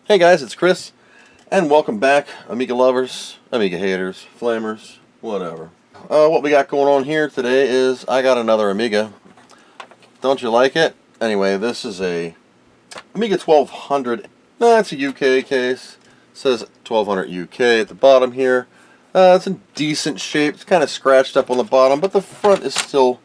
Hey guys, it's Chris, and welcome back, Amiga lovers, Amiga haters, flamers, whatever. What we got going on here today is I got another Amiga. Don't you like it? Anyway, this is a Amiga 1200. It's a UK case. It says 1200 UK at the bottom here. It's in decent shape. It's kind of scratched up on the bottom, but the front is still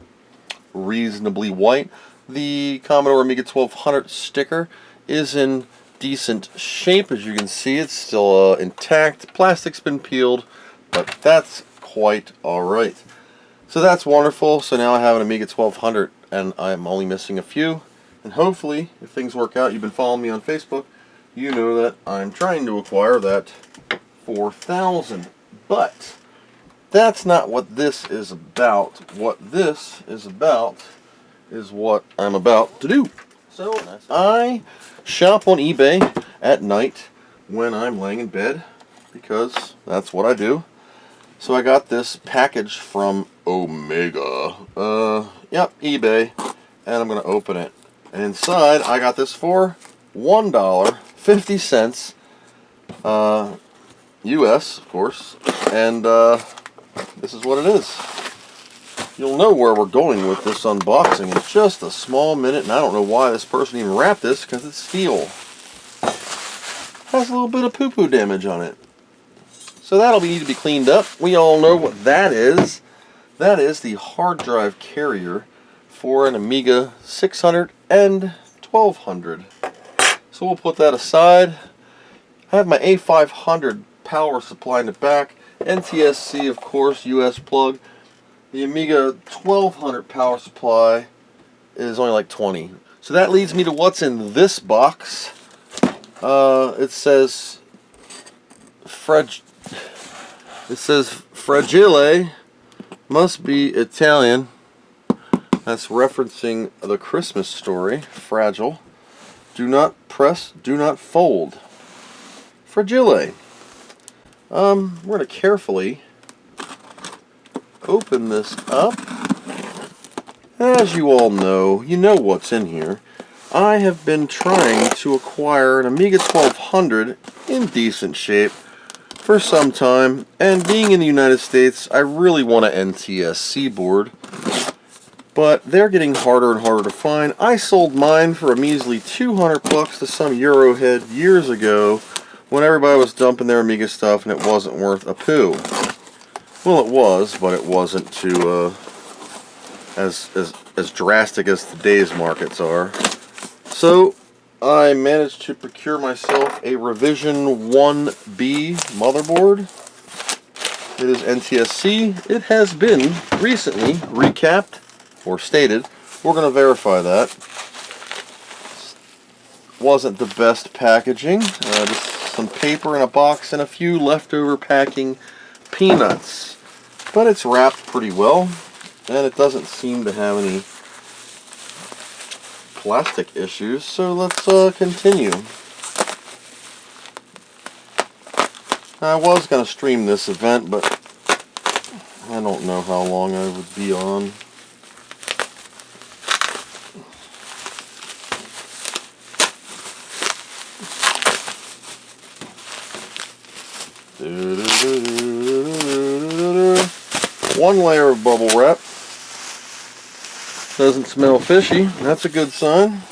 reasonably white. The Commodore Amiga 1200 sticker is in decent shape. As you can see, it's still intact. Plastic's been peeled, but that's quite alright. So that's wonderful. So now I have an Amiga 1200 and I'm only missing a few, and hopefully if things work out, you've been following me on Facebook, you know that I'm trying to acquire that 4000. But that's not what this is about. What this is about is what I'm about to do. So I shop on eBay at night when I'm laying in bed, because that's what I do. So I got this package from Omega. Yep, eBay, and I'm going to open it. And inside, I got this for $1.50, US, of course. And this is what it is. You'll know where we're going with this unboxing in just a small minute, and I don't know why this person even wrapped this, because it's steel. Has a little bit of poo-poo damage on it. So that'll need to be cleaned up. We all know what that is. That is the hard drive carrier for an Amiga 600 and 1200. So we'll put that aside. I have my A500 power supply in the back. NTSC, of course, US plug. The Amiga 1200 power supply is only like 20. So that leads me to what's in this box. It says Fragile, must be Italian. That's referencing the Christmas story, Fragile. Do not press, do not fold. Fragile. We're going to carefully open this up. As you all know, you know what's in here. I have been trying to acquire an Amiga 1200 in decent shape for some time, and being in the United States, I really want an NTSC board, but they're getting harder and harder to find. I sold mine for a measly 200 bucks to some Eurohead years ago when everybody was dumping their Amiga stuff and it wasn't worth a poo. Well, it was, but it wasn't to as drastic as today's markets are. So I managed to procure myself a Revision 1B motherboard. It is NTSC. It has been recently recapped or stated. We're going to verify that. Wasn't the best packaging. Just some paper in a box and a few leftover packing peanuts. But it's wrapped pretty well, and it doesn't seem to have any plastic issues, so let's continue. I was going to stream this event, but I don't know how long I would be on. One layer of bubble wrap. Doesn't smell fishy. That's a good sign.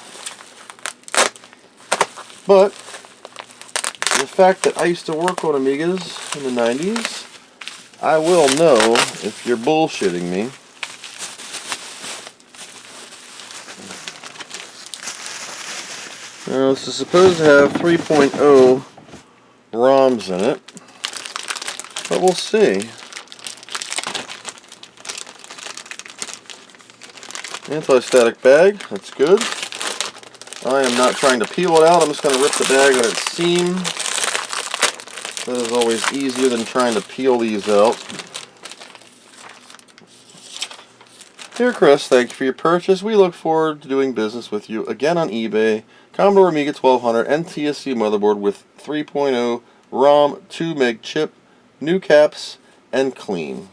But the fact that I used to work on Amigas in the 90s, I will know if you're bullshitting me. Now, this is supposed to have 3.0 ROMs in it, but we'll see. Anti-static bag, that's good. I am not trying to peel it out, I'm just going to rip the bag on its seam. That is always easier than trying to peel these out. Dear Chris, thank you for your purchase. We look forward to doing business with you again on eBay. Commodore Amiga 1200 NTSC motherboard with 3.0 ROM, 2 meg chip, new caps, and clean.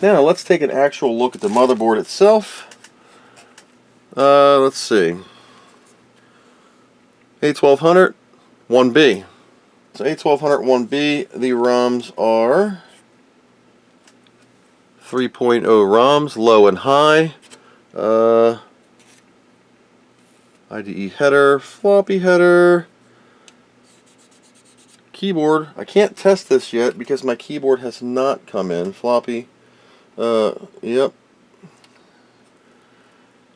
Now let's take an actual look at the motherboard itself. Let's see. A1200 1B. So A1200 1B, the ROMs are 3.0 ROMs, low and high. IDE header, floppy header, keyboard. I can't test this yet because my keyboard has not come in. Floppy. Yep.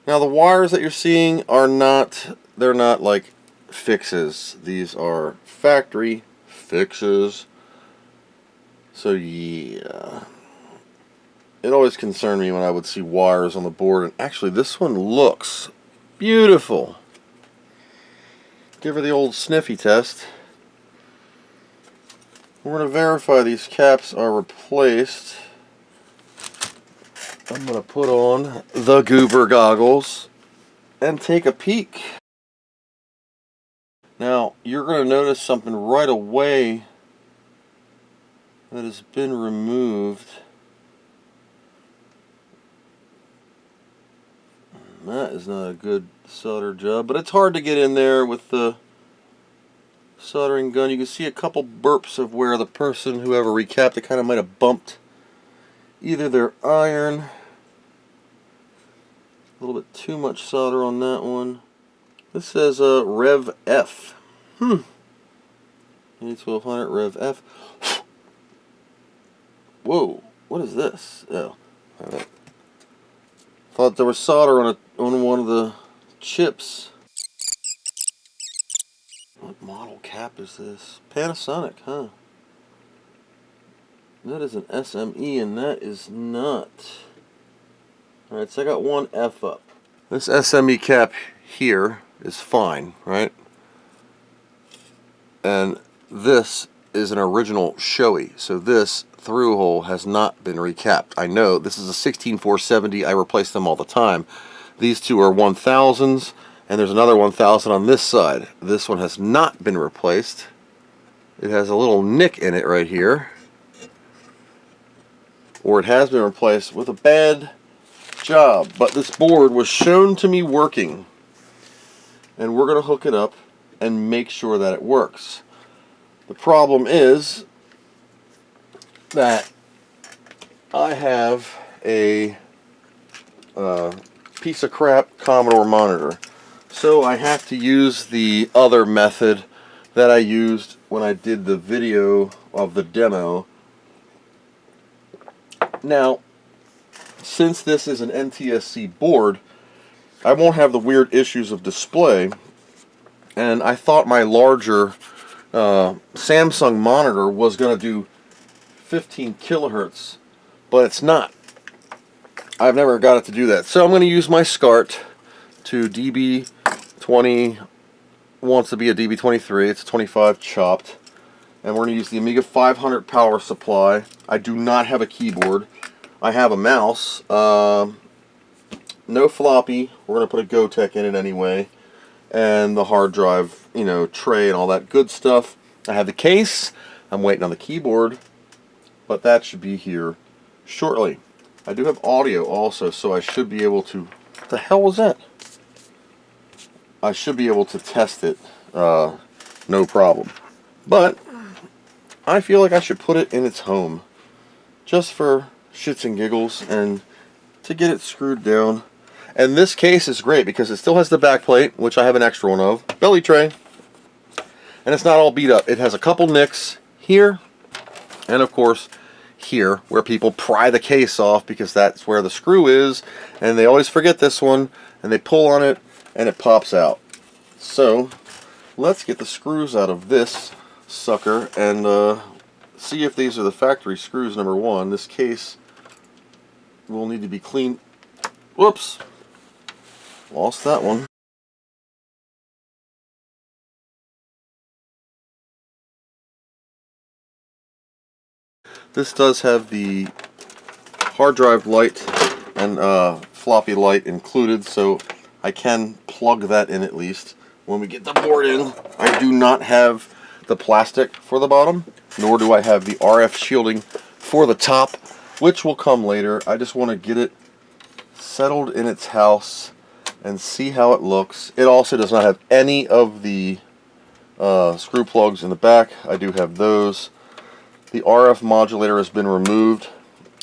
Now the wires that you're seeing are not, they're not like fixes. These are factory fixes. So yeah. It always concerned me when I would see wires on the board, and actually this one looks beautiful. Give her the old sniffy test. We're going to verify these caps are replaced. I'm going to put on the goober goggles and take a peek. Now, you're going to notice something right away that has been removed. That is not a good solder job, but it's hard to get in there with the soldering gun. You can see a couple burps of where the person, whoever recapped it, kind of might have bumped either their iron. A little bit too much solder on that one. This says Rev F. A1200 Rev F. Whoa, what is this? Oh, alright. Thought there was solder on one of the chips. What model cap is this? Panasonic, huh? That is an SME, and that is not. Alright, so I got one F up. This SME cap here is fine, right? And this is an original Shoei, so this through hole has not been recapped. I know this is a 16470. I replace them all the time. These two are 1000s, and there's another 1000 on this side. This one has not been replaced. It has a little nick in it right here, or it has been replaced with a bad job. But this board was shown to me working, and we're going to hook it up and make sure that it works. The problem is that I have a piece of crap Commodore monitor, so I have to use the other method that I used when I did the video of the demo. Now, since this is an NTSC board, I won't have the weird issues of display, and I thought my larger Samsung monitor was going to do 15 kilohertz, but it's not. I've never got it to do that. So I'm going to use my SCART to DB20, wants to be a DB23, it's a 25 chopped, and we're going to use the Amiga 500 power supply. I do not have a keyboard. I have a mouse, no floppy, we're going to put a GoTech in it anyway, and the hard drive, you know, tray and all that good stuff. I have the case, I'm waiting on the keyboard, but that should be here shortly. I do have audio also, so I should be able to... What the hell was that? I should be able to test it, no problem. But I feel like I should put it in its home, just for shits and giggles, and to get it screwed down. And this case is great because it still has the back plate, which I have an extra one of, belly tray, and it's not all beat up. It has a couple nicks here, and of course here, where people pry the case off because that's where the screw is, and they always forget this one, and they pull on it and it pops out. So let's get the screws out of this sucker and see if these are the factory screws. Number one, this case will need to be cleaned. Whoops, lost that one. This does have the hard drive light and floppy light included, so I can plug that in at least. When we get the board in, I do not have the plastic for the bottom, nor do I have the RF shielding for the top, which will come later. I just want to get it settled in its house and see how it looks. It also does not have any of the screw plugs in the back. I do have those. The RF modulator has been removed.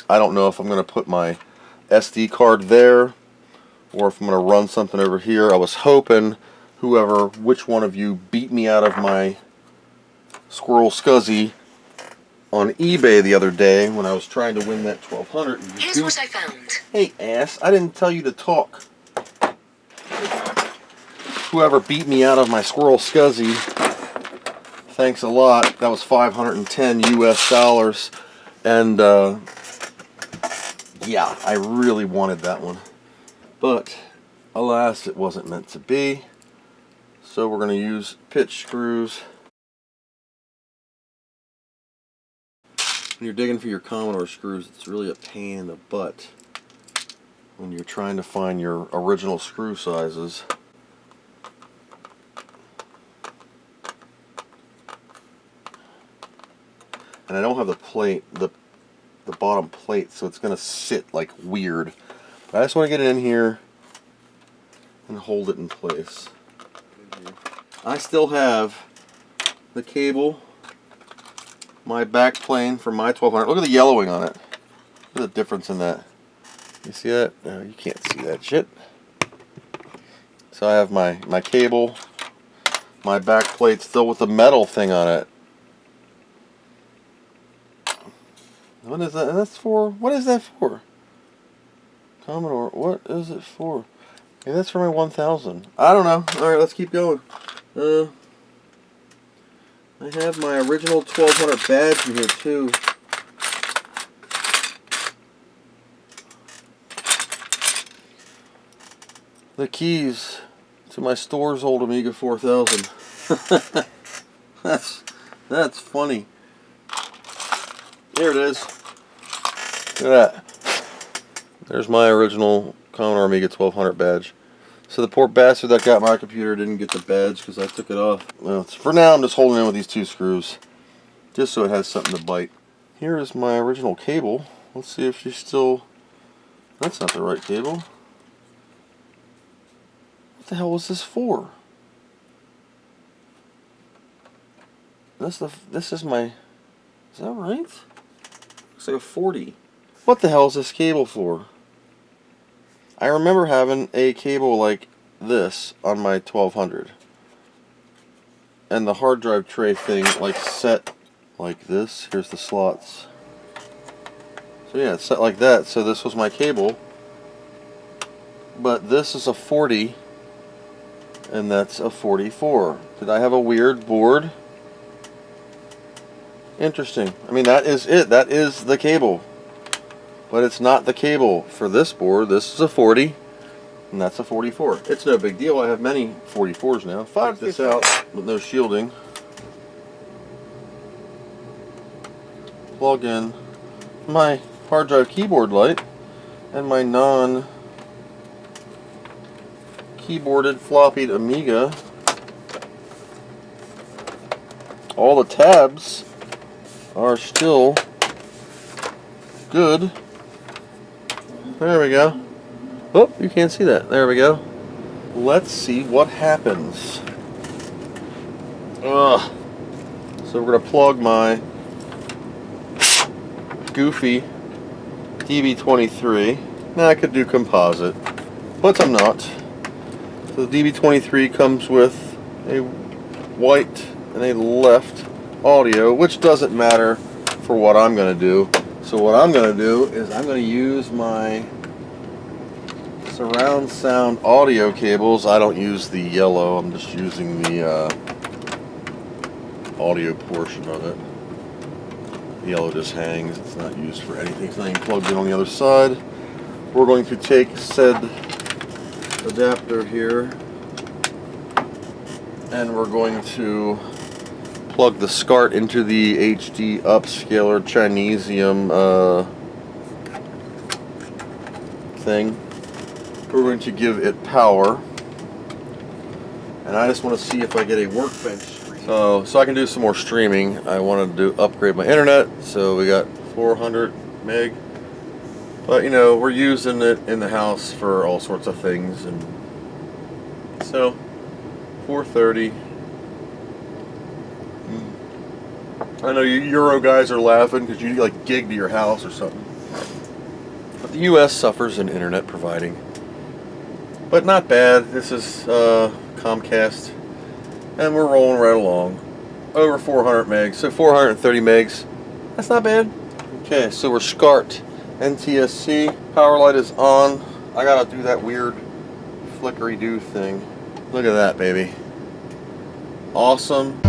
I don't know if I'm going to put my SD card there or if I'm going to run something over here. I was hoping which one of you beat me out of my Squirrel Scuzzy on eBay the other day when I was trying to win that 1200. Here's what I found. Hey, ass, I didn't tell you to talk. Whoever beat me out of my Squirrel Scuzzy, thanks a lot. That was 510 US dollars. And, yeah, I really wanted that one. But, alas, it wasn't meant to be. So we're going to use pitch screws. When you're digging for your Commodore screws, it's really a pain in the butt when you're trying to find your original screw sizes. And I don't have the plate, the bottom plate, so it's going to sit like weird. But I just want to get it in here and hold it in place. I still have the cable, my back plane for my 1200. Look at the yellowing on it. Look at the difference in that. You see that? No, you can't see that shit. So I have my cable, my back plate still with the metal thing on it. What is that? That's for? What is that for? Commodore, what is it for? Hey, that's for my 1000. I don't know. Alright, let's keep going. I have my original 1200 badge in here too. The keys to my store's old Amiga 4000. That's funny. Here it is. Look at that. There's my original Commodore Amiga 1200 badge. So the poor bastard that got my computer didn't get the badge because I took it off. Well, for now I'm just holding it with these two screws, just so it has something to bite. Here is my original cable. Let's see if she's still... That's not the right cable. What the hell was this for? This is my... Is that right? Looks like a 40. What the hell is this cable for? I remember having a cable like this on my 1200. And the hard drive tray thing like set like this. Here's the slots. So yeah, it's set like that. So this was my cable. But this is a 40. And that's a 44. Did I have a weird board? Interesting. I mean, that is it. That is the cable. But it's not the cable for this board. This is a 40, and that's a 44. It's no big deal. I have many 44s now. Check this out with no shielding. Plug in my hard drive keyboard light and my non-keyboarded floppied Amiga. All the tabs are still good. There we go. Oh, you can't see that. There we go. Let's see what happens. Ugh. So we're going to plug my goofy DB23. Now I could do composite, but I'm not. So the DB23 comes with a white and a left audio, which doesn't matter for what I'm going to do. So what I'm going to do is I'm going to use my surround sound audio cables. I don't use the yellow, I'm just using the audio portion of it. The yellow just hangs, it's not used for anything. It's not even plugged in on the other side. We're going to take said adapter here and we're going to plug the SCART into the HD upscaler Chinesium thing. We're going to give it power, and I just want to see if I get a workbench. So I can do some more streaming. I wanted to upgrade my internet, so we got 400 meg. But you know, we're using it in the house for all sorts of things, and so 430. I know you Euro guys are laughing because you like gig to your house or something. But the U.S. suffers in internet providing. But not bad. This is Comcast, and we're rolling right along. Over 400 megs, so 430 megs. That's not bad. Okay, so we're SCART. NTSC. Power light is on. I gotta do that weird flickery-do thing. Look at that, baby. Awesome.